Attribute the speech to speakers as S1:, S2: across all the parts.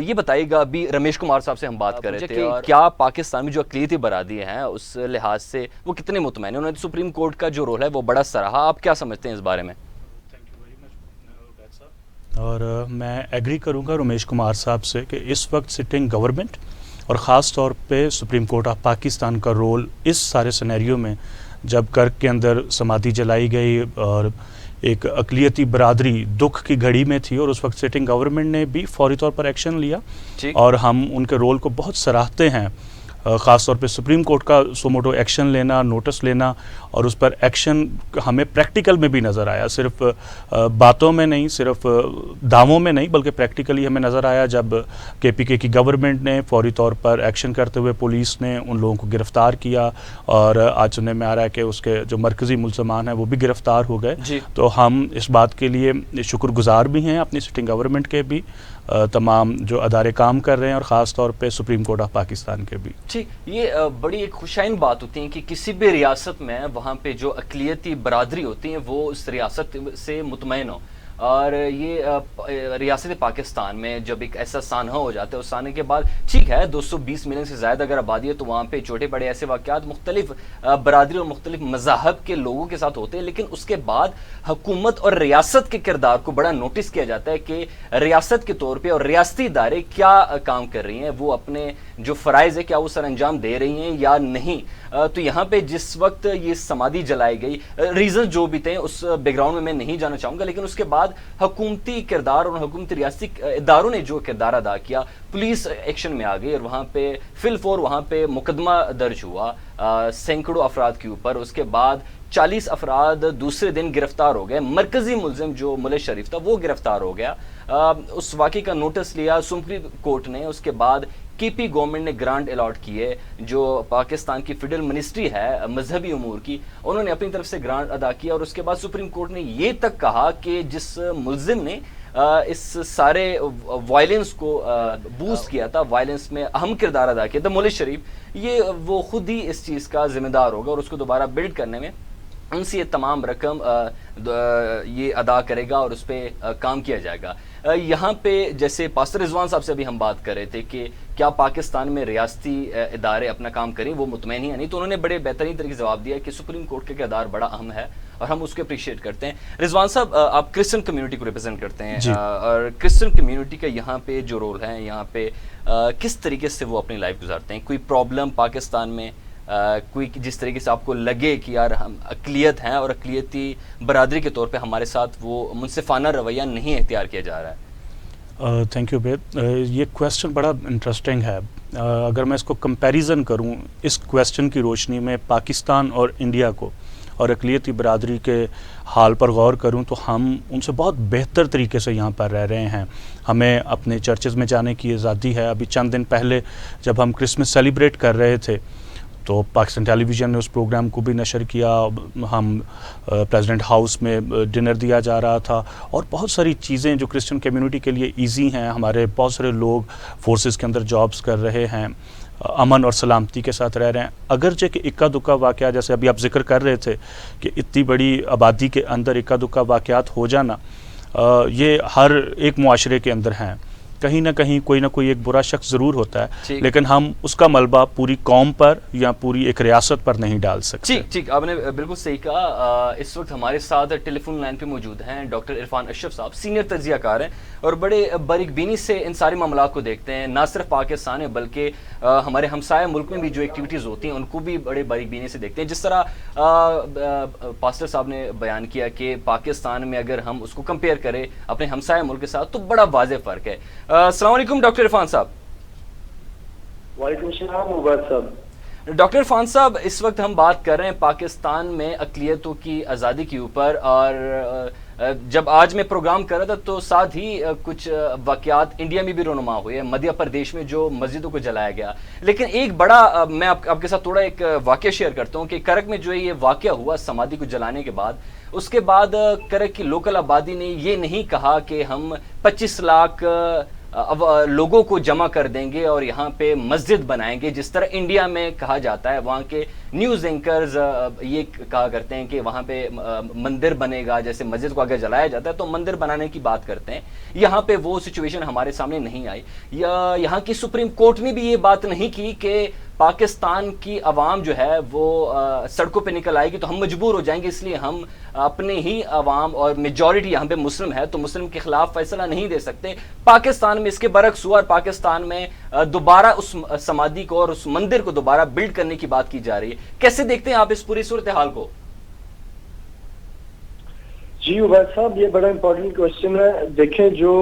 S1: یہ بتائیے گا، ابھی رمیش کمار صاحب سے ہم بات کر رہے تھے، اور کیا پاکستان میں جو اقلیتی برادری ہیں اس لحاظ سے وہ کتنے مطمئن ہیں؟ انہوں نے سپریم کورٹ کا جو رول ہے وہ بڑا سراہا، آپ کیا سمجھتے ہیں اس بارے میں؟
S2: اور میں ایگری کروں گا رمیش کمار صاحب سے کہ اس وقت سٹنگ گورنمنٹ اور خاص طور پہ سپریم کورٹ آف پاکستان کا رول اس سارے سینیریو میں، جب کرک کے اندر سمادھی جلائی گئی اور ایک اقلیتی برادری دکھ کی گھڑی میں تھی، اور اس وقت سٹنگ گورنمنٹ نے بھی فوری طور پر ایکشن لیا، اور ہم ان کے رول کو بہت سراہتے ہیں، خاص طور پہ سپریم کورٹ کا سوموٹو ایکشن لینا، نوٹس لینا، اور اس پر ایکشن ہمیں پریکٹیکل میں بھی نظر آیا، صرف باتوں میں نہیں، صرف دعووں میں نہیں، بلکہ پریکٹیکلی ہمیں نظر آیا جب KPK کی گورنمنٹ نے فوری طور پر ایکشن کرتے ہوئے پولیس نے ان لوگوں کو گرفتار کیا، اور آج سننے میں آ رہا ہے کہ اس کے جو مرکزی ملزمان ہیں وہ بھی گرفتار ہو گئے۔ تو ہم اس بات کے لیے شکر گزار بھی ہیں اپنی سٹنگ گورنمنٹ کے بھی، تمام جو ادارے کام کر رہے ہیں، اور خاص طور پہ سپریم کورٹ آف پاکستان کے بھی۔
S1: ٹھیک، یہ بڑی ایک خوشائن بات ہوتی ہے کہ کسی بھی ریاست میں وہاں پہ جو اقلیتی برادری ہوتی ہیں وہ اس ریاست سے مطمئن ہو، اور یہ ریاست پاکستان میں جب ایک ایسا سانحہ ہو جاتا ہے، اس سانحے کے بعد ٹھیک ہے 220 ملین سے زیادہ اگر آبادی ہے تو وہاں پہ چھوٹے بڑے ایسے واقعات مختلف برادری اور مختلف مذاہب کے لوگوں کے ساتھ ہوتے ہیں، لیکن اس کے بعد حکومت اور ریاست کے کردار کو بڑا نوٹس کیا جاتا ہے کہ ریاست کے طور پہ اور ریاستی ادارے کیا کام کر رہی ہیں، وہ اپنے جو فرائض ہے کیا وہ سر انجام دے رہی ہیں یا نہیں۔ تو یہاں پہ جس وقت یہ سمادھی جلائی گئی، ریزن جو بھی تھے اس بیک گراؤنڈ میں نہیں جانا چاہوں گا، لیکن اس کے بعد حکومتی کردار اور حکومتی ریاستی اداروں نے جو کردار ادا کیا، پولیس ایکشن میں آ گئی، اور وہاں پہ فل فور وہاں پہ مقدمہ درج ہوا سینکڑوں افراد کے اوپر۔ اس کے بعد 40 افراد دوسرے دن گرفتار ہو گئے، مرکزی ملزم جو ملک شریف تھا وہ گرفتار ہو گیا۔ اس واقعے کا نوٹس لیا سپریم کورٹ نے، اس کے بعد KP گورنمنٹ نے گرانٹ الاٹ کیے، جو پاکستان کی فیڈرل منسٹری ہے مذہبی امور کی، انہوں نے اپنی طرف سے گرانٹ ادا کیا، اور اس کے بعد سپریم کورٹ نے یہ تک کہا کہ جس ملزم نے اس سارے وائلنس کو بوسٹ کیا تھا، وائلنس میں اہم کردار ادا کیا تھا، ملک شریف، یہ وہ خود ہی اس چیز کا ذمہ دار ہوگا، اور اس کو دوبارہ بلڈ کرنے میں ان سے یہ تمام رقم یہ ادا کرے گا، اور اس پہ کام کیا جائے گا۔ یہاں پہ جیسے پاسٹر رضوان صاحب سے بھی ہم بات کر رہے تھے کہ کیا پاکستان میں ریاستی ادارے اپنا کام کریں، وہ مطمئن ہیں نہیں، تو انہوں نے بڑے بہترین طریقے سے جواب دیا کہ سپریم کورٹ کا کردار بڑا اہم ہے، اور ہم اس کو اپریشیٹ کرتے ہیں۔ رضوان صاحب، آپ کرسچن کمیونٹی کو ریپرزینٹ کرتے ہیں، اور کرسچن کمیونٹی کا یہاں پہ جو رول ہے، یہاں پہ کس طریقے سے وہ اپنی لائف گزارتے ہیں؟ کوئی پرابلم پاکستان میں، کوئی جس طریقے سے آپ کو لگے کہ یار ہم اقلیت ہیں اور اقلیتی برادری کے طور پہ ہمارے ساتھ وہ منصفانہ رویہ نہیں اختیار کیا جا رہا ہے؟
S2: تھینک یو بید، یہ کویسچن بڑا انٹرسٹنگ ہے۔ اگر میں اس کو کمپیریزن کروں اس کویسچن کی روشنی میں پاکستان اور انڈیا کو، اور اقلیتی برادری کے حال پر غور کروں، تو ہم ان سے بہت بہتر طریقے سے یہاں پر رہ رہے ہیں۔ ہمیں اپنے چرچز میں جانے کی آزادی ہے۔ ابھی چند دن پہلے جب ہم کرسمس سیلیبریٹ کر رہے تھے تو پاکستان ٹیلی ویژن نے اس پروگرام کو بھی نشر کیا، ہم پریزیڈنٹ ہاؤس میں ڈنر دیا جا رہا تھا، اور بہت ساری چیزیں جو کرسچن کمیونٹی کے لیے ایزی ہیں۔ ہمارے بہت سارے لوگ فورسز کے اندر جابز کر رہے ہیں، امن اور سلامتی کے ساتھ رہ رہے ہیں، اگرچہ کہ اکا دکا واقعہ جیسے ابھی آپ ذکر کر رہے تھے کہ اتنی بڑی آبادی کے اندر اکا دکا واقعات ہو جانا، یہ ہر ایک معاشرے کے اندر ہیں، کہیں نہ کہیں کوئی نہ کوئی ایک برا شخص ضرور ہوتا ہے، لیکن ہم اس کا ملبہ پوری قوم پر یا پوری ایک ریاست پر نہیں ڈال سکتے۔
S1: ٹھیک، آپ نے بالکل صحیح کہا۔ اس وقت ہمارے ساتھ ٹیلی فون لائن پہ موجود ہیں ڈاکٹر عرفان اشرف صاحب، سینئر تجزیہ کار ہیں، اور بڑے باریک بینی سے ان سارے معاملات کو دیکھتے ہیں، نہ صرف پاکستان ہے بلکہ ہمارے ہمسایہ ملک میں بھی جو ایکٹیویٹیز ہوتی ہیں ان کو بھی بڑے باریک بینی سے دیکھتے ہیں۔ جس طرح پاسٹر صاحب نے بیان کیا کہ پاکستان میں اگر ہم اس کو کمپیئر کریں اپنے ہمسایہ ملک کے ساتھ تو بڑا واضح فرق ہے۔ السلام علیکم ڈاکٹر عرفان صاحب۔
S3: وعلیکم السلام مبارک صاحب۔
S1: ڈاکٹر عرفان صاحب، اس وقت ہم بات کر رہے ہیں پاکستان میں اقلیتوں کی آزادی کے اوپر، اور جب آج میں پروگرام کر رہا تھا تو ساتھ ہی کچھ واقعات انڈیا میں بھی رونما ہوئے، مدھیہ پردیش میں جو مسجدوں کو جلایا گیا، لیکن ایک بڑا میں آپ کے ساتھ تھوڑا ایک واقعہ شیئر کرتا ہوں کہ کرک میں جو ہے یہ واقعہ ہوا سمادھی کو جلانے کے بعد، اس کے بعد کرک کی لوکل آبادی نے یہ نہیں کہا کہ ہم 25 لاکھ لوگوں کو جمع کر دیں گے اور یہاں پہ مسجد بنائیں گے، جس طرح انڈیا میں کہا جاتا ہے، وہاں کے نیوز اینکرز یہ کہا کرتے ہیں کہ وہاں پہ مندر بنے گا، جیسے مسجد کو اگر جلایا جاتا ہے تو مندر بنانے کی بات کرتے ہیں. یہاں پہ وہ سچویشن ہمارے سامنے نہیں آئی. یہاں کی سپریم کورٹ نے بھی یہ بات نہیں کی کہ پاکستان کی عوام جو ہے وہ سڑکوں پہ نکل آئے گی تو ہم مجبور ہو جائیں گے، اس لیے ہم اپنے ہی عوام، اور میجورٹی یہاں پہ مسلم ہے تو مسلم کے خلاف فیصلہ نہیں دے سکتے. پاکستان میں اس کے برعکس ہوا، اور پاکستان میں دوبارہ اس سمادھی کو اور اس مندر کو دوبارہ بلڈ کرنے کی بات کی جا رہی ہے. کیسے دیکھتے ہیں آپ اس پوری صورتحال کو؟
S3: جی عبید صاحب، یہ بڑا امپورٹنٹ کوشچن ہے. دیکھیں، جو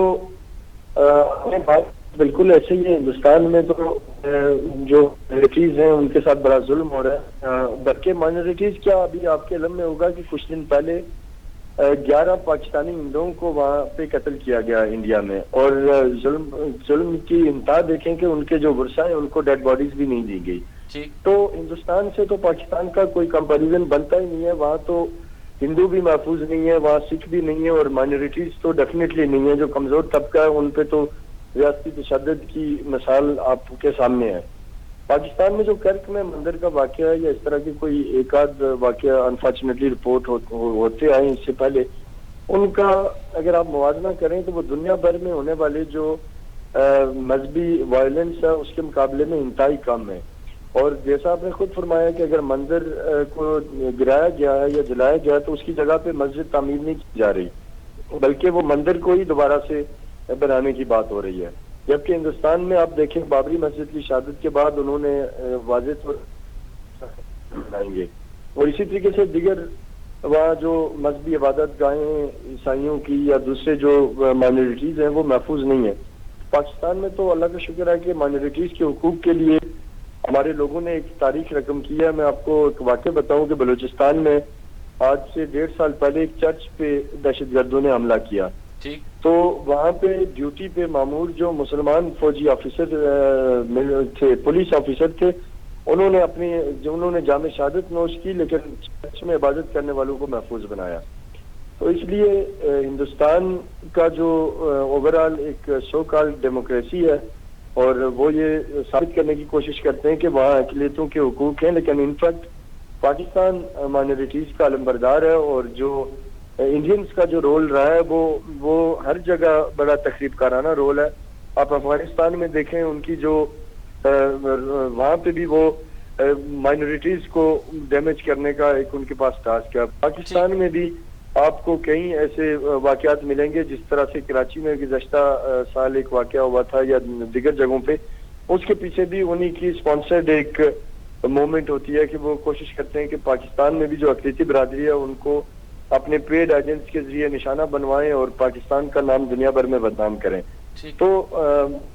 S3: بات بالکل ایسے ہی ہے. ہندوستان میں تو جو مائنورٹیز ہیں ان کے ساتھ بڑا ظلم ہو رہا ہے. بلکہ مائنورٹیز کیا، ابھی آپ کے علم میں ہوگا کہ کچھ دن پہلے 11 پاکستانی ہندوؤں کو وہاں پہ قتل کیا گیا انڈیا میں، اور ظلم کی انتہا دیکھیں کہ ان کے جو ورثہ ہیں ان کو ڈیڈ باڈیز بھی نہیں دی گئی. تو ہندوستان سے تو پاکستان کا کوئی کمپیریزن بنتا ہی نہیں ہے. وہاں تو ہندو بھی محفوظ نہیں ہے، وہاں سکھ بھی نہیں ہے، اور مائنورٹیز تو ڈیفینیٹلی نہیں ہے. جو کمزور طبقہ ہے ان پہ تو ریاستی تشدد کی مثال آپ کے سامنے ہے. پاکستان میں جو کرک میں مندر کا واقعہ ہے یا اس طرح کی کوئی ایک آدھ واقعہ انفارچونیٹلی رپورٹ ہوتے آئے اس سے پہلے، ان کا اگر آپ موازنہ کریں تو وہ دنیا بھر میں ہونے والے جو مذہبی وائلنس ہے اس کے مقابلے میں انتہائی کم ہے. اور جیسا آپ نے خود فرمایا کہ اگر مندر کو گرایا گیا ہے یا جلایا گیا تو اس کی جگہ پہ مسجد تعمیر نہیں کی جا رہی، بلکہ وہ مندر کو ہی دوبارہ سے بنانے کی بات ہو رہی ہے. جبکہ ہندوستان میں آپ دیکھیں بابری مسجد کی شہادت کے بعد انہوں نے واضح طور بنائیں گے، اور اسی طریقے سے دیگر وہاں جو مذہبی عبادت گاہیں عیسائیوں کی یا دوسرے جو مائنورٹیز ہیں وہ محفوظ نہیں ہیں. پاکستان میں تو اللہ کا شکر ہے کہ مائنورٹیز کے حقوق کے لیے ہمارے لوگوں نے ایک تاریخ رقم کی ہے. میں آپ کو ایک واقعہ بتاؤں کہ بلوچستان میں آج سے 1.5 سال پہلے ایک چرچ پہ دہشت گردوں نے حملہ کیا. تو وہاں پہ ڈیوٹی پہ مامور جو مسلمان فوجی آفیسر تھے، پولیس آفیسر تھے، انہوں نے جامع شہادت نوش کی، لیکن چرچ میں عبادت کرنے والوں کو محفوظ بنایا. تو اس لیے ہندوستان کا جو اوور آل ایک سو کال ڈیموکریسی ہے، اور وہ یہ ثابت کرنے کی کوشش کرتے ہیں کہ وہاں اقلیتوں کے حقوق ہیں، لیکن انفیکٹ پاکستان مائنورٹیز کا علمبردار ہے. اور جو انڈینز کا جو رول رہا ہے وہ ہر جگہ بڑا تخریب کارانہ رول ہے. آپ افغانستان میں دیکھیں ان کی جو وہاں پہ بھی وہ مائنورٹیز کو ڈیمیج کرنے کا ایک ان کے پاس ٹاسک ہے. پاکستان میں بھی آپ کو کئی ایسے واقعات ملیں گے، جس طرح سے کراچی میں گزشتہ سال ایک واقعہ ہوا تھا یا دیگر جگہوں پہ. اس کے پیچھے بھی انہی کی اسپانسرڈ ایک موومنٹ ہوتی ہے کہ وہ کوشش کرتے ہیں کہ پاکستان میں بھی جو اقلیتی برادری ہے ان کو اپنے پیڈ ایجنٹس کے ذریعے نشانہ بنوائیں اور پاکستان کا نام دنیا بھر میں بدنام کریں. تو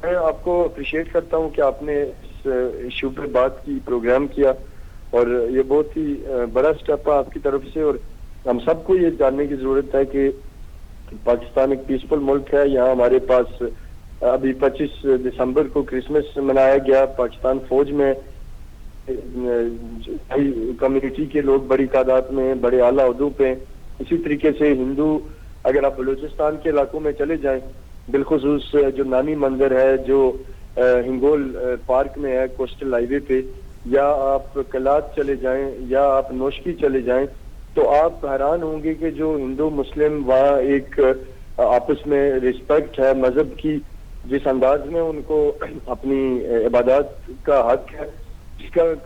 S3: میں آپ کو اپریشیٹ کرتا ہوں کہ آپ نے اس ایشو پہ بات کی، پروگرام کیا، اور یہ بہت ہی بڑا سٹیپ ہے آپ کی طرف سے. اور ہم سب کو یہ جاننے کی ضرورت ہے کہ پاکستان ایک پیسفل ملک ہے. یہاں ہمارے پاس ابھی 25 دسمبر کو کرسمس منایا گیا. پاکستان فوج میں کمیونٹی کے لوگ بڑی تعداد میں، بڑے اعلیٰ عہدوں پہ. اسی طریقے سے ہندو، اگر آپ بلوچستان کے علاقوں میں چلے جائیں، بالخصوص جو نانی مندر ہے جو ہنگول پارک میں ہے کوسٹل ہائی وے پہ، یا آپ کلات چلے جائیں یا آپ نوشکی چلے جائیں، تو آپ حیران ہوں گے کہ جو ہندو مسلم وہاں ایک آپس میں رسپیکٹ ہے مذہب کی، جس انداز میں ان کو اپنی عبادات کا حق ہے،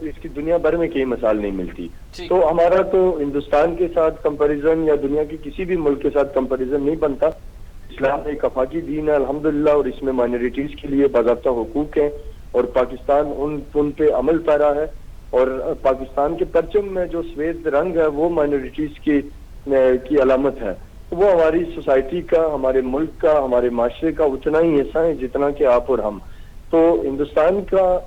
S3: اس کی دنیا بھر میں کئی مثال نہیں ملتی. تو ہمارا تو ہندوستان کے ساتھ کمپیریزن یا دنیا کے کسی بھی ملک کے ساتھ کمپیریزن نہیں بنتا. اسلام ایک آفاقی دین ہے الحمدللہ، اور اس میں مائنورٹیز کے لیے باضابطہ حقوق ہیں، اور پاکستان ان پہ عمل پیرا ہے. اور پاکستان کے پرچم میں جو سفید رنگ ہے وہ مائنورٹیز کی علامت ہے. وہ ہماری سوسائٹی کا، ہمارے ملک کا، ہمارے معاشرے کا اتنا ہی حصہ ہے جتنا کہ آپ اور ہم. تو ہندوستان کا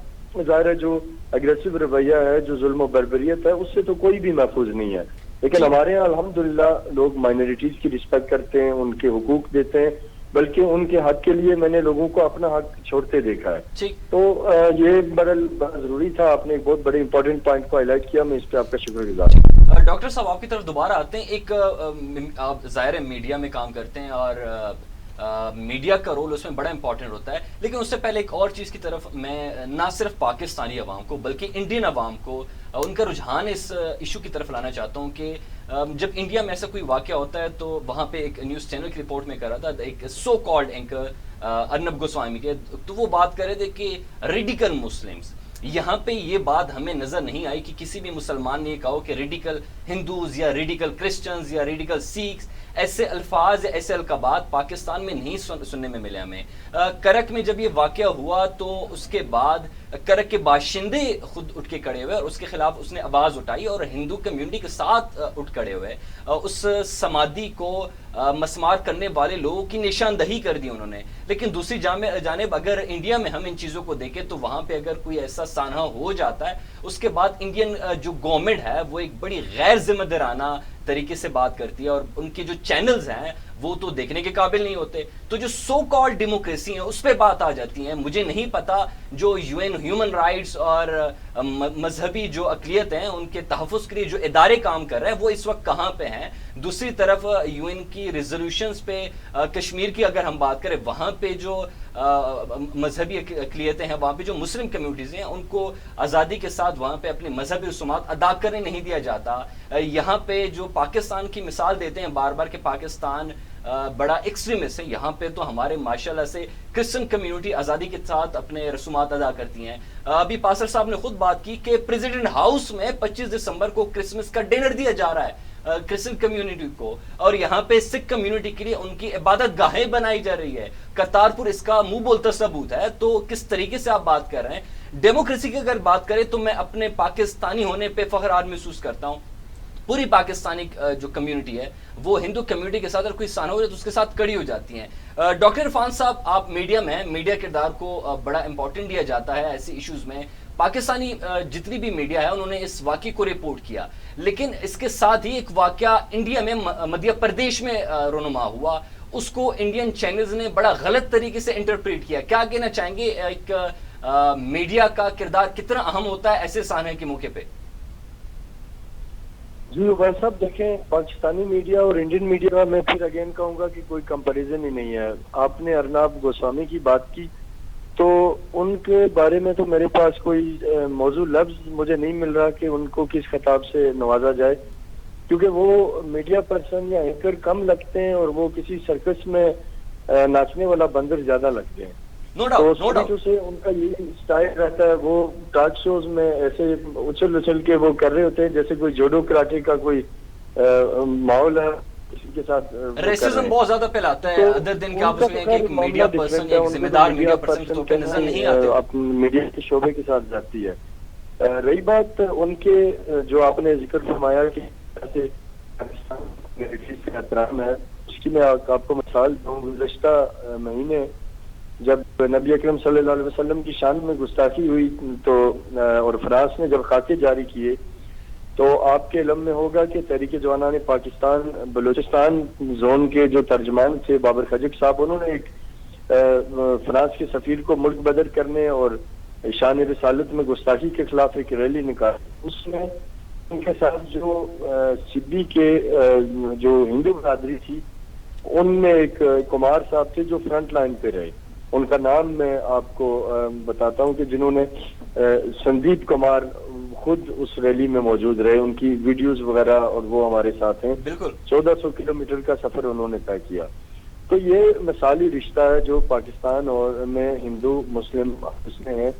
S3: ظاہر ہے جو اگریسو رویہ ہے، جو ظلم و بربریت ہے، اس سے تو کوئی بھی محفوظ نہیں ہے. لیکن ہمارے یہاں الحمدللہ لوگ مائنورٹیز کی رسپیکٹ کرتے ہیں، ان کے حقوق دیتے ہیں، بلکہ ان کے حق کے لیے میں نے لوگوں کو اپنا حق چھوڑتے دیکھا ہے. تو یہ بڑا ضروری تھا. آپ نے ایک بہت بڑے امپورٹنٹ پوائنٹ کو ہائی لائٹ کیا، میں اس پہ آپ کا شکر گزار ہوں.
S1: ڈاکٹر صاحب آپ کی طرف دوبارہ آتے ہیں. ایک آپ ظاہر میڈیا میں کام کرتے ہیں، اور میڈیا کا رول اس میں بڑا امپورٹنٹ ہوتا ہے. لیکن اس سے پہلے ایک اور چیز کی طرف میں نہ صرف پاکستانی عوام کو بلکہ انڈین عوام کو ان کا رجحان اس ایشو کی طرف لانا چاہتا ہوں کہ جب انڈیا میں ایسا کوئی واقعہ ہوتا ہے تو وہاں پہ ایک نیوز چینل کی رپورٹ میں کر رہا تھا ایک so called anchor Arnab Goswami کے, تو وہ بات کر رہے تھے کہ ریڈیکل مسلمز. یہاں پہ یہ بات ہمیں نظر نہیں آئی کہ کسی بھی مسلمان نے یہ کہا کہ ریڈیکل ہندوز یا ریڈیکل کرسچنز یا ریڈیکل سیکس, ایسے الفاظ ایسے القابات پاکستان میں نہیں سننے میں ملے ہمیں. کرک میں جب یہ واقعہ ہوا تو اس کے بعد کرک کے باشندے خود اٹھ کے کھڑے ہوئے اور اس کے خلاف اس نے آواز اٹھائی اور ہندو کمیونٹی کے ساتھ اٹھ کھڑے ہوئے اس سمادھی کو مسمار کرنے والے لوگوں کی نشاندہی کر دی انہوں نے. لیکن دوسری جانب اگر انڈیا میں ہم ان چیزوں کو دیکھیں تو وہاں پہ اگر کوئی ایسا سانحہ ہو جاتا ہے اس کے بعد انڈین جو گورنمنٹ ہے وہ ایک بڑی غیر ذمہ دارانہ طریقے سے بات کرتی ہے اور ان کے جو چینلز ہیں وہ تو دیکھنے کے قابل نہیں ہوتے. تو جو سو کالڈ ڈیموکریسی ہے اس پہ بات آ جاتی ہے. مجھے نہیں پتا جو یو این ہیومن رائٹس اور مذہبی جو اقلیت ہیں ان کے تحفظ کے لیے جو ادارے کام کر رہے ہیں وہ اس وقت کہاں پہ ہیں. دوسری طرف یو این کی ریزولوشنز پہ کشمیر کی اگر ہم بات کریں وہاں پہ جو مذہبی اقلیتیں ہیں وہاں پہ جو مسلم کمیونٹیز ہیں ان کو آزادی کے ساتھ وہاں پہ اپنے مذہبی رسومات ادا کرنے نہیں دیا جاتا. یہاں پہ جو پاکستان کی مثال دیتے ہیں بار بار کہ پاکستان بڑا ایکسٹریمسٹ ہے, یہاں پہ تو ہمارے ماشاءاللہ سے کرسچن کمیونٹی آزادی کے ساتھ اپنے رسومات ادا کرتی ہیں. ابھی پاسر صاحب نے خود بات کی کہ پریزیڈنٹ ہاؤس میں 25 دسمبر کو کرسمس کا ڈنر دیا جا رہا ہے کرسچن کمیونٹی کو, اور یہاں پہ سکھ کمیونٹی کے لیے ان کی عبادت گاہیں بنائی جا رہی ہے. کرتارپور اس کا منہ بولتا ثبوت ہے. تو کس طریقے سے آپ بات کر رہے ہیں. ڈیموکریسی کی اگر بات کریں تو میں اپنے پاکستانی ہونے پہ فخر آج محسوس کرتا ہوں. پوری پاکستانی جو کمیونٹی ہے وہ ہندو کمیونٹی کے ساتھ اگر کوئی سانحہ ہو جائے تو اس کے ساتھ کڑی ہو جاتی ہیں. ڈاکٹر عرفان صاحب, آپ میڈیا میں ہیں, میڈیا کردار کو بڑا امپورٹنٹ دیا جاتا ہے ایسے ایشوز میں. پاکستانی جتنی بھی میڈیا ہے انہوں نے اس واقعے کو رپورٹ کیا, لیکن اس کے ساتھ ہی ایک واقعہ انڈیا میں مدھیہ پردیش میں رونما ہوا, اس کو انڈین چینلز نے بڑا غلط طریقے سے انٹرپریٹ کیا. کیا کہنا چاہیں گے, ایک میڈیا کا کردار کتنا اہم ہوتا ہے ایسے سانحے کے موقع پہ؟
S3: جی عبید صاحب, دیکھیں پاکستانی میڈیا اور انڈین میڈیا میں پھر اگین کہوں گا کہ کوئی کمپیریزن ہی نہیں ہے. آپ نے ارنب گوسوامی کی بات کی تو ان کے بارے میں تو میرے پاس کوئی موضوع لفظ مجھے نہیں مل رہا کہ ان کو کس خطاب سے نوازا جائے, کیونکہ وہ میڈیا پرسن یا اینکر کم لگتے ہیں اور وہ کسی سرکس میں ناچنے والا بندر زیادہ لگتے ہیں. تو اس وجہ سے ان کا یہ اسٹائل رہتا ہے, وہ ٹاک شوز میں ایسے اچھل کے وہ کر رہے ہوتے ہیں جیسے کوئی جوڈو کراٹے کا کوئی ماحول ہے, کسی کے ساتھ
S1: ریسزم بہت زیادہ پھیلاتا ہے. ادر دن کہ آپ اس میں ایک میڈیا پرسن, ایک ذمہ دار میڈیا پرسن تو کہ نظر نہیں آتے
S3: اپنے میڈیا کے شعبے کے ساتھ جاتی ہے. رہی بات ان کے جو آپ نے ذکر فرمایا کہ احترام ہے, اس کی میں آپ کو مثال دوں. گزشتہ مہینے جب نبی اکرم صلی اللہ علیہ وسلم کی شان میں گستاخی ہوئی تو اور فرانس نے جب خاکے جاری کیے تو آپ کے علم میں ہوگا کہ تحریک جوانان پاکستان بلوچستان زون کے جو ترجمان تھے بابر خجک صاحب, انہوں نے ایک فرانس کے سفیر کو ملک بدر کرنے اور شان رسالت میں گستاخی کے خلاف ایک ریلی نکالی. اس میں ان کے ساتھ جو سبی کے جو ہندو برادری تھی ان میں ایک کمار صاحب تھے جو فرنٹ لائن پہ رہے. ان کا نام میں آپ کو بتاتا ہوں کہ جنہوں نے سندیپ کمار خود اس ریلی میں موجود رہے, ان کی ویڈیوز وغیرہ اور وہ ہمارے ساتھ ہیں. بالکل 1400 کلومیٹر کا سفر انہوں نے طے کیا. تو یہ مثالی رشتہ ہے جو پاکستان اور میں ہندو مسلم آپس میں ہے,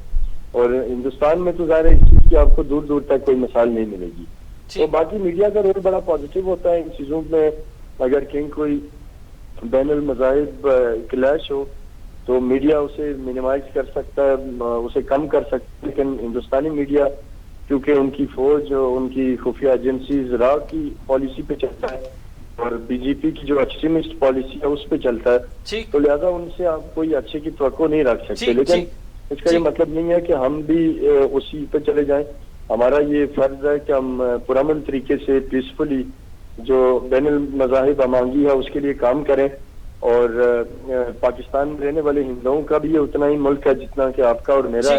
S3: اور ہندوستان میں تو ظاہر ہے اس چیز کی آپ کو دور دور تک کوئی مثال نہیں ملے گی. تو باقی میڈیا کا رول بڑا پازیٹیو ہوتا ہے ان چیزوں میں. اگر کہیں کوئی بین المذاہب کلیش ہو تو میڈیا اسے مینیمائز کر سکتا ہے, اسے کم کر سکتا ہے. لیکن ہندوستانی میڈیا کیونکہ ان کی فوج, ان کی خفیہ ایجنسیز را کی پالیسی پہ چلتا ہے اور بی جے پی کی جو ایکسٹریمسٹ پالیسی ہے اس پہ چلتا ہے, تو لہذا ان سے آپ کوئی اچھے کی توقع نہیں رکھ سکتے. لیکن اس کا یہ مطلب نہیں ہے کہ ہم بھی اسی پہ چلے جائیں. ہمارا یہ فرض ہے کہ ہم پرامن طریقے سے پیسفلی جو بین المذاہب ہمانگی ہے اس کے لیے کام کریں, اور پاکستان میں رہنے والے ہندوؤں کا بھی یہ اتنا ہی ملک ہے جتنا کہ آپ کا اور میرا.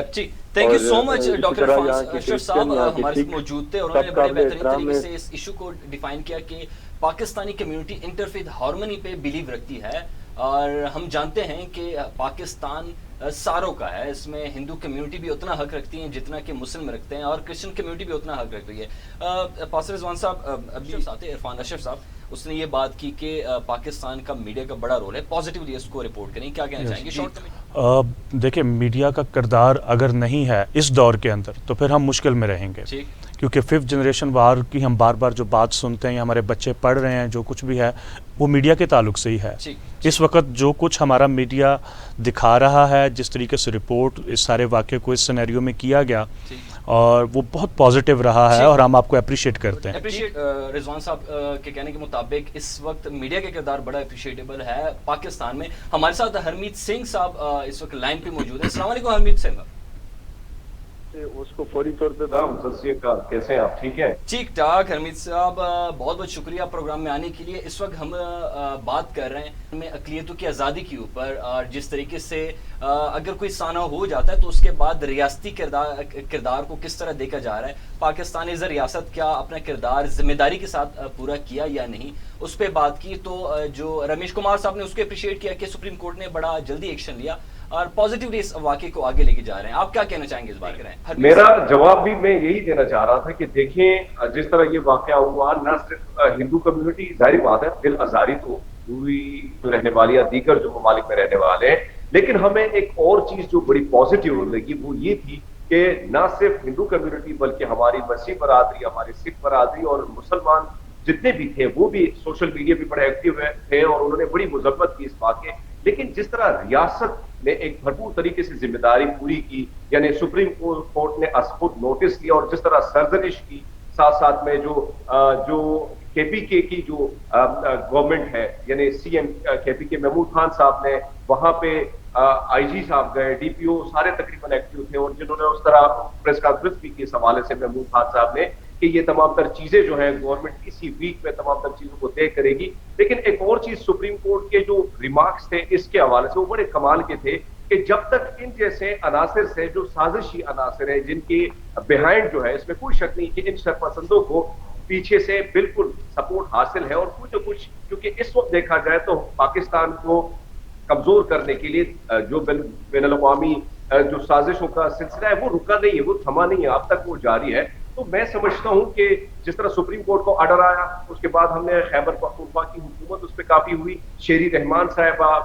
S1: Thank you so much doctor Ashraf صاحب, ہمارے ساتھ موجود تھے اور انہوں نے بڑے بہترین طریقے سے اس ایشو کو ڈیفائن کیا کہ پاکستانی کمیونٹی انٹرفیتھ ہارمونی پہ بلیو رکھتی ہے اور ہم جانتے ہیں کہ پاکستان ساروں کا ہے، اس میں ہندو کمیونٹی بھی اتنا حق رکھتی ہیں جتنا کہ مسلم رکھتے ہیں، اور کرسچن کمیونٹی بھی اتنا حق رکھتی ہے۔ پاسر رضوان صاحب، ابھی ساتھ عرفان اشرف صاحب، اس نے یہ بات کی کہ پاکستان کا میڈیا کا بڑا رول ہے، پازیٹیولی اس کو رپورٹ کریں، کیا کہنا چاہیں گے شارٹ میں؟
S2: دیکھیں، میڈیا کا کردار اگر نہیں ہے اس دور کے اندر تو پھر ہم مشکل میں رہیں گے، کیونکہ 5th جنریشن وار کی ہم بار بار جو بات سنتے ہیں یا ہمارے بچے پڑھ رہے ہیں، جو کچھ بھی ہے وہ میڈیا کے تعلق سے ہی ہے۔ اس وقت جو کچھ ہمارا میڈیا دکھا رہا ہے، جس طریقے سے رپورٹ اس سارے واقعے کو اس سینیریو میں کیا گیا، اور وہ بہت پازیٹیو رہا ہے، اور ہم آپ کو اپریشیٹ کرتے ہیں۔
S1: رضوان صاحب کے کہنے کے مطابق اس وقت میڈیا کا کردار بڑا اپریشیٹیبل ہے پاکستان میں۔ ہمارے ساتھ ہرمیت سنگھ صاحب اس وقت لائن پہ موجود ہیں۔ السلام علیکم ہرمیت سنگھ۔
S3: اس کو فوری طور پہ
S4: کیسے ہیں آپ؟ ٹھیک ہیں؟
S1: ٹھیک ٹھاک حمید صاحب، بہت بہت شکریہ پروگرام میں آنے کے لیے۔ اس وقت ہم بات کر رہے ہیں اقلیتوں کی آزادی کے اوپر، اور جس طریقے سے اگر کوئی سانحہ ہو جاتا ہے تو اس کے بعد ریاستی کردار کو کس طرح دیکھا جا رہا ہے، پاکستان ایز اے ریاست کیا اپنا کردار ذمہ داری کے ساتھ پورا کیا یا نہیں، اس پہ بات کی۔ تو جو رمیش کمار صاحب نے اس کو اپریشیٹ کیا کہ سپریم کورٹ نے بڑا جلدی ایکشن لیا اور پازیٹیولی اس واقعے کو آگے لے کے جا رہے ہیں۔ آپ کیا کہنا چاہیں گے اس بارے میں؟
S4: میرا جواب بھی میں یہی دینا چاہ رہا تھا کہ دیکھیں، جس طرح یہ واقعہ ہوا، نہ صرف ہندو کمیونٹی، ظاہری بات ہے دل آزاری تو ہوئی رہنے والی یا دیگر جو ممالک میں رہنے والے ہیں، لیکن ہمیں ایک اور چیز جو بڑی پازیٹیو لگی وہ یہ تھی کہ نہ صرف ہندو کمیونٹی بلکہ ہماری مسیح برادری، ہماری سکھ برادری اور مسلمان جتنے بھی تھے وہ بھی سوشل میڈیا پہ بڑے ایکٹیو تھے، اور انہوں نے بڑی مذمت کی اس بات کے۔ لیکن جس طرح ریاست نے ایک بھرپور طریقے سے ذمہ داری پوری کی، یعنی سپریم کورٹ نے از خود نوٹس لیا، اور جس طرح سرزنش کی، ساتھ ساتھ میں جو کے پی کے کی جو گورنمنٹ ہے، یعنی سی ایم کے پی کے محمود خان صاحب نے وہاں پہ آئی جی صاحب گئے، ڈی پی او سارے تقریباً ایکٹیو تھے، اور جنہوں نے اس طرح پریس کانفرنس بھی کی اس حوالے سے محمود خان صاحب نے کہ یہ تمام تر چیزیں جو ہیں گورنمنٹ اسی ویک میں تمام تر چیزوں کو طے کرے گی۔ لیکن ایک اور چیز سپریم کورٹ کے جو ریمارکس تھے اس کے حوالے سے وہ بڑے کمال کے تھے کہ جب تک ان جیسے عناصر سے جو سازشی عناصر ہیں، جن کے بہائنڈ جو ہے، اس میں کوئی شک نہیں کہ ان شرپسندوں کو پیچھے سے بالکل سپورٹ حاصل ہے، اور کچھ کیونکہ اس وقت دیکھا جائے تو پاکستان کو کمزور کرنے کے لیے جو بین الاقوامی جو سازشوں کا سلسلہ ہے وہ رکا نہیں ہے، وہ تھما نہیں ہے، اب تک وہ جاری ہے۔ تو میں سمجھتا ہوں کہ جس طرح سپریم کورٹ کو آرڈر آیا، اس کے بعد ہم نے خیبر پختونخوا کی حکومت اس پہ کافی ہوئی، شیری رحمان صاحبہ،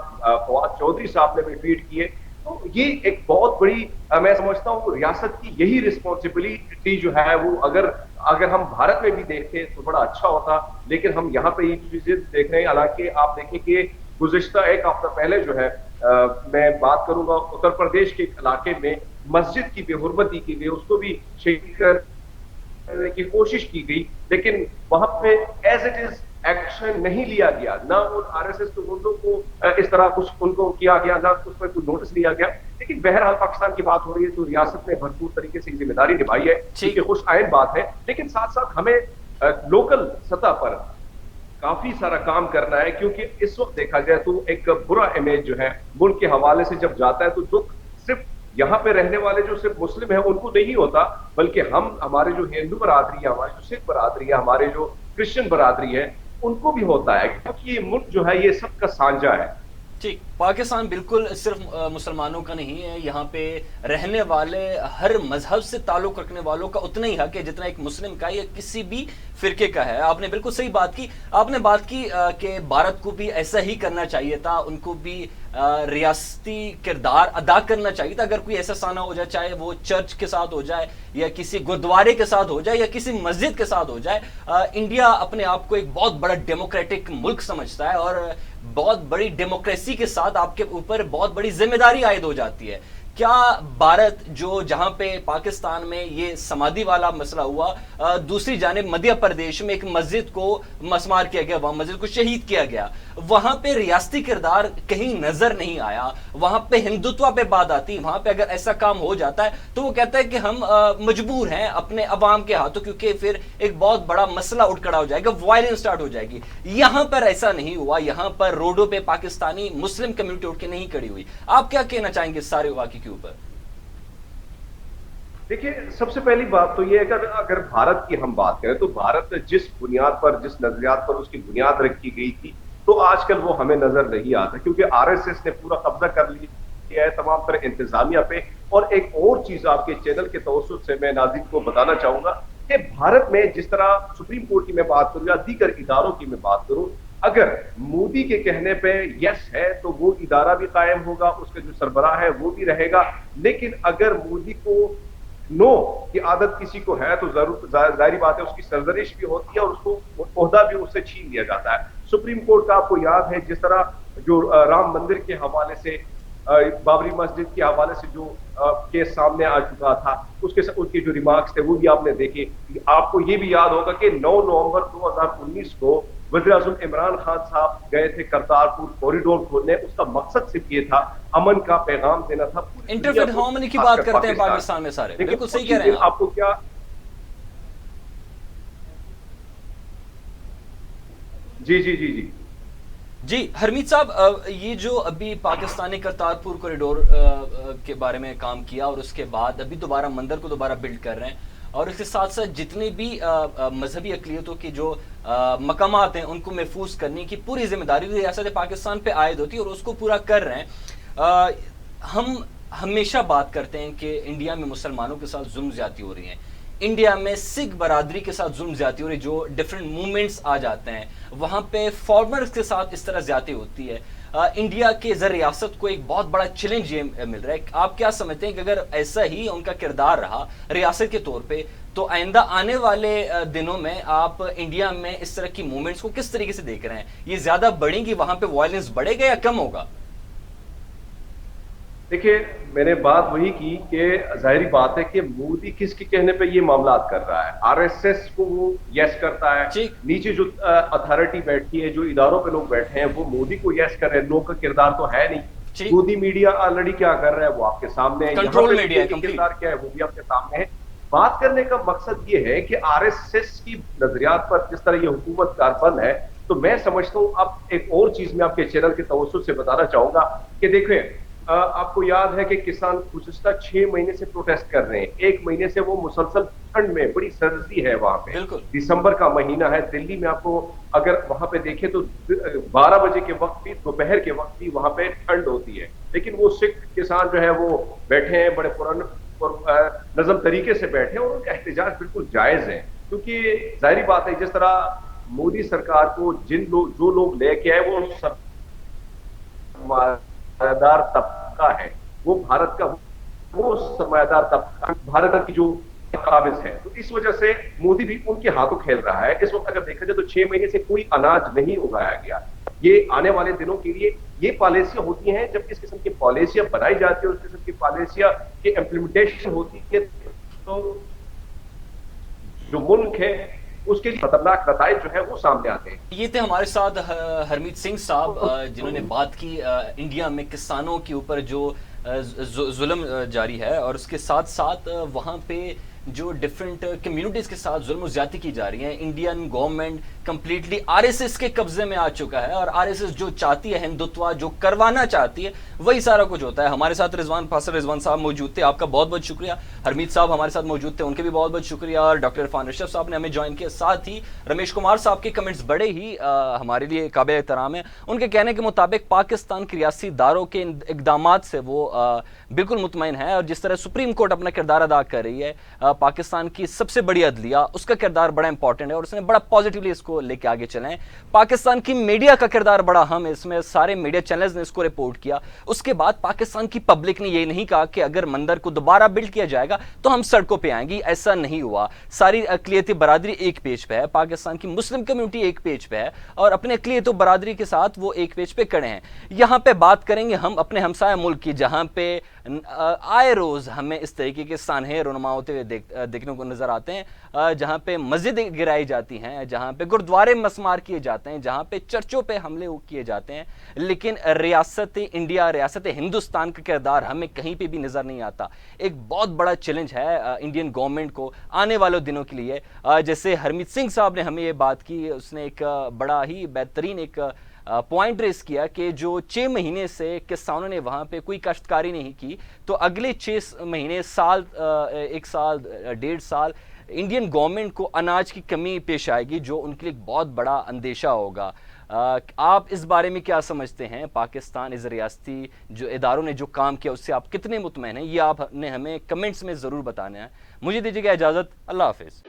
S4: فواد چودھری صاحب نے بھی ٹویٹ کیے، تو یہ ایک بہت بڑی میں سمجھتا ہوں ریاست کی یہی رسپانسبلٹی جو ہے وہ اگر ہم بھارت میں بھی دیکھتے تو بڑا اچھا ہوتا، لیکن ہم یہاں پہ یہ چیزیں دیکھ رہے ہیں۔ حالانکہ آپ دیکھیں کہ گزشتہ ایک ہفتہ پہلے جو ہے میں بات کروں گا اتر پردیش کے علاقے میں مسجد کی بے حرمتی کی گئی، اس کو بھی شہید کرنے کی کوشش کی گئی، لیکن وہاں پہ ایز اٹ از ایکشن نہیں لیا گیا، نہ ان آر ایس ایس کے گنڈوں کو اس طرح کچھ ان کو کیا گیا، نہ اس پر کوئی نوٹس لیا گیا۔ لیکن بہرحال پاکستان کی بات ہو رہی ہے تو ریاست نے بھرپور طریقے سے ذمہ داری نبھائی ہے، یہ خوش آئند بات ہے، لیکن ساتھ ساتھ ہمیں لوکل سطح پر کافی سارا کام کرنا ہے، کیونکہ اس وقت دیکھا جائے تو ایک برا امیج جو ہے ملک کے حوالے سے جب جاتا ہے تو دکھ صرف یہاں پہ رہنے والے جو صرف مسلم ہیں ان کو نہیں ہوتا، بلکہ ہمارے جو ہندو برادری ہے، ہماری جو سکھ برادری ہے، ہمارے جو کرسچن برادری ہے، ان کو بھی ہوتا ہے، کیونکہ یہ ملک جو ہے یہ سب کا سانجا ہے۔
S1: ٹھیک، پاکستان بالکل صرف مسلمانوں کا نہیں ہے، یہاں پہ رہنے والے ہر مذہب سے تعلق رکھنے والوں کا اتنا ہی حق ہے جتنا ایک مسلم کا یا کسی بھی فرقے کا ہے۔ آپ نے بالکل صحیح بات کی، آپ نے بات کی کہ بھارت کو بھی ایسا ہی کرنا چاہیے تھا، ان کو بھی ریاستی کردار ادا کرنا چاہیے تھا۔ اگر کوئی ایسا سانحہ ہو جائے، چاہے وہ چرچ کے ساتھ ہو جائے یا کسی گردوارے کے ساتھ ہو جائے یا کسی مسجد کے ساتھ ہو جائے، انڈیا اپنے آپ کو ایک بہت بڑا ڈیموکریٹک ملک سمجھتا ہے، اور بہت بڑی ڈیموکریسی کے ساتھ آپ کے اوپر بہت بڑی ذمہ داری عائد ہو جاتی ہے۔ کیا بھارت جو جہاں پہ پاکستان میں یہ سمادھی والا مسئلہ ہوا، دوسری جانب مدھیہ پردیش میں ایک مسجد کو مسمار کیا گیا، وہاں مسجد کو شہید کیا گیا، وہاں پہ ریاستی کردار کہیں نظر نہیں آیا، وہاں پہ ہندوتوا پہ بات آتی، وہاں پہ اگر ایسا کام ہو جاتا ہے تو وہ کہتا ہے کہ ہم مجبور ہیں اپنے عوام کے ہاتھوں، کیونکہ پھر ایک بہت بڑا مسئلہ اٹھ کھڑا ہو جائے گا، وائلنس سٹارٹ ہو جائے گی۔ یہاں پر ایسا نہیں ہوا، یہاں پر روڈوں پہ پاکستانی مسلم کمیونٹی اٹھ کے نہیں کھڑی ہوئی۔ آپ کیا کہنا چاہیں گے اس سارے واقعے کے اوپر؟
S4: دیکھیے، سب سے پہلی بات تو یہ ہے کہ اگر بھارت کی ہم بات کریں تو بھارت جس بنیاد پر، جس نظریات پر اس کی بنیاد رکھی گئی تھی، تو آج کل وہ ہمیں نظر نہیں آتا، کیونکہ RSS نے پورا قبضہ کر لیا ہے تمام طرح انتظامیہ پہ. اور ایک اور چیز آپ کے چینل کے توسط سے میں ناظرین کو بتانا چاہوں گا کہ بھارت میں جس طرح سپریم کورٹ کی میں بات کروں یا دیگر اداروں کی میں بات کروں، اگر مودی کے کہنے پہ یس ہے تو وہ ادارہ بھی قائم ہوگا، اس کا جو سربراہ ہے وہ بھی رہے گا. لیکن اگر مودی کو نو کی عادت کسی کو ہے تو ظاہری بات ہے اس کی سرزنش بھی ہوتی ہے اور اس کو عہدہ بھی اس سے چھین لیا جاتا ہے. سپریم کورٹ کا آپ کو یاد ہے جس طرح جو رام مندر کے حوالے سے، بابری مسجد کے حوالے سے جو کیس سامنے آ چکا تھا، ان کے جو ریمارکس تھے وہ بھی آپ نے دیکھے. آپ کو یہ بھی یاد ہوگا کہ 9 نومبر 2019 کو وزیر اعظم عمران خان صاحب گئے تھے کرتارپور کوریڈور کھولنے. اس کا مقصد صرف یہ تھا امن کا پیغام دینا تھا.
S1: انٹرفیئر ہارمونی کی بات کرتے ہیں پاکستان میں سارے، بالکل صحیح کہہ رہے ہیں
S4: آپ کو کیا
S1: جی حرمیت صاحب، یہ جو ابھی پاکستان نے کرتارپور کوریڈور کے بارے میں کام کیا اور اس کے بعد ابھی دوبارہ مندر کو دوبارہ بلڈ کر رہے ہیں، اور اس کے ساتھ ساتھ جتنے بھی مذہبی اقلیتوں کے جو مقامات ہیں ان کو محفوظ کرنے کی پوری ذمہ داری ریاست پاکستان پہ عائد ہوتی ہے اور اس کو پورا کر رہے ہیں. ہم ہمیشہ بات کرتے ہیں کہ انڈیا میں مسلمانوں کے ساتھ ظلم زیادتی ہو رہی ہیں، انڈیا میں سکھ برادری کے ساتھ ظلم زیادتی ہو رہی ہے، جو ڈفرینٹ موومنٹس آ جاتے ہیں وہاں پہ فارمرز کے ساتھ اس طرح زیادتی ہوتی ہے. انڈیا کے زر ریاست کو ایک بہت بڑا چیلنج یہ مل رہا ہے. آپ کیا سمجھتے ہیں کہ اگر ایسا ہی ان کا کردار رہا ریاست کے طور پہ تو آئندہ آنے والے دنوں میں آپ انڈیا میں اس طرح کی موومنٹس کو کس طریقے سے دیکھ رہے ہیں؟ یہ زیادہ بڑھیں گی، وہاں پہ وائلنس بڑھے گا یا کم ہوگا؟
S4: دیکھیے میں نے بات وہی کی کہ ظاہری بات ہے کہ مودی کس کے کہنے پہ یہ معاملات کر رہا ہے. RSS کو وہ یس کرتا ہے، نیچے جو اتھارٹی بیٹھی ہے، جو اداروں پہ لوگ بیٹھے ہیں وہ مودی کو یس کر رہے ہیں. لوگ کا کردار تو ہے نہیں. مودی میڈیا آلریڈی کیا کر رہا ہے وہ آپ کے سامنے ہے،
S1: کنٹرول میڈیا
S4: کردار کیا ہے وہ بھی آپ کے سامنے ہے. بات کرنے کا مقصد یہ ہے کہ RSS کی نظریات پر جس طرح یہ حکومت کاربند ہے، تو میں سمجھتا ہوں. اب ایک اور چیز میں آپ کے چینل کے توسط سے بتانا چاہوں گا کہ دیکھیں آپ کو یاد ہے کہ کسان گزشتہ 6 مہینے سے پروٹیسٹ کر رہے ہیں. 1 مہینے سے وہ مسلسل ٹھنڈ میں، بڑی سردی ہے وہاں پہ، دسمبر کا مہینہ ہے. دلی میں آپ کو اگر وہاں پہ دیکھیں تو 12 بجے کے وقت بھی، دوپہر کے وقت بھی وہاں پہ ٹھنڈ ہوتی ہے. لیکن وہ سکھ کسان جو ہے وہ بیٹھے ہیں بڑے نظم طریقے سے بیٹھے ہیں اور ان کا احتجاج بالکل جائز ہے. کیونکہ ظاہری بات ہے جس طرح مودی سرکار کو جو لوگ لے کے آئے وہ سرمایہ طبقہ ہے، وہ بھارت کا وہ سرمایہ دار طبقہ بھارت کی جو قابض ہے. تو اس وجہ سے مودی بھی ان کے ہاتھوں کھیل رہا ہے. اس وقت اگر دیکھا جائے تو 6 مہینے سے کوئی اناج نہیں اگایا گیا. یہ آنے والے دنوں کے لیے یہ پالیسیاں ہوتی ہیں. جب اس قسم کی پالیسیاں بنائی جاتی ہیں، اس قسم کی پالیسیاں کی امپلیمنٹیشن ہوتی ہے تو جو ملک ہے اس کے لیے خطرناک نتائج جو ہے وہ سامنے آتے ہیں.
S1: یہ تھے ہمارے ساتھ ہرمیت سنگھ صاحب جنہوں نے بات کی انڈیا میں کسانوں کے اوپر جو ظلم جاری ہے اور اس کے ساتھ ساتھ وہاں پہ جو ڈفرینٹ کمیونٹیز کے ساتھ ظلم و زیادتی کی جا رہی ہیں. انڈین گورنمنٹ کمپلیٹلی RSS کے قبضے میں آ چکا ہے اور RSS جو چاہتی ہے ہندوتوا جو کروانا چاہتی ہے وہی سارا کچھ ہوتا ہے. ہمارے ساتھ رضوان صاحب موجود تھے، آپ کا بہت بہت شکریہ. ہرمیت صاحب ہمارے ساتھ موجود تھے، ان کے بھی بہت بہت شکریہ. اور ڈاکٹر عرفان اشرف صاحب نے ہمیں جوائن کیا. ساتھ ہی رمیش کمار صاحب کے کمنٹس بڑے ہی ہمارے لیے قابل احترام ہیں. ان کے کہنے کے مطابق پاکستان کی ریاستی اداروں کے اقدامات سے وہ بالکل مطمئن ہے اور جس طرح سپریم کورٹ اپنا کردار ادا کر رہی ہے، پاکستان کی سب سے بڑی عدلیہ، اس کا کردار بڑا امپورٹنٹ ہے اور اس نے بڑا پازیٹیولی اس کو لے کے آگے چلیں. پاکستان کی میڈیا کا کردار بڑا اہم ہے، اس میں سارے میڈیا چینلز نے اس کو رپورٹ کیا. اس کے بعد پاکستان کی پبلک نے یہ نہیں کہا کہ اگر مندر کو دوبارہ بلڈ کیا جائے گا تو ہم سڑکوں پہ آئیں گی. ایسا نہیں ہوا. ساری اقلیتی برادری ایک پیج پہ ہے، پاکستان کی مسلم کمیونٹی ایک پیج پہ ہے اور اپنے اقلیت و برادری کے ساتھ وہ ایک پیج پہ کھڑے ہیں. یہاں پہ بات کریں گے ہم اپنے ہمسایہ ملک کی، جہاں پہ آئے روز ہمیں اس طریقے کے سانحے رونما ہوتے ہوئے دیکھنے کو نظر آتے ہیں، جہاں پہ مسجدیں گرائی جاتی ہیں، جہاں پہ گردوارے مسمار کیے جاتے ہیں، جہاں پہ چرچوں پہ حملے کیے جاتے ہیں. لیکن ریاست انڈیا، ریاست ہندوستان کا کردار ہمیں کہیں پہ بھی نظر نہیں آتا. ایک بہت بڑا چیلنج ہے انڈین گورنمنٹ کو آنے والے دنوں کے لیے. جیسے ہرمیت سنگھ صاحب نے ہمیں یہ بات کی، اس نے ایک بڑا ہی بہترین ایک پوائنٹ ریس کیا کہ جو 6 مہینے سے کسانوں نے وہاں پہ کوئی کاشتکاری نہیں کی تو اگلے 6 مہینے، سال، 1 سال، 1.5 سال انڈین گورنمنٹ کو اناج کی کمی پیش آئے گی، جو ان کے لیے ایک بہت بڑا اندیشہ ہوگا. آپ اس بارے میں کیا سمجھتے ہیں؟ پاکستان از ریاستی جو اداروں نے جو کام کیا اس سے آپ کتنے مطمئن ہیں؟ یہ آپ نے ہمیں کمنٹس میں ضرور بتانا ہے. مجھے دیجیے گا اجازت. اللہ حافظ.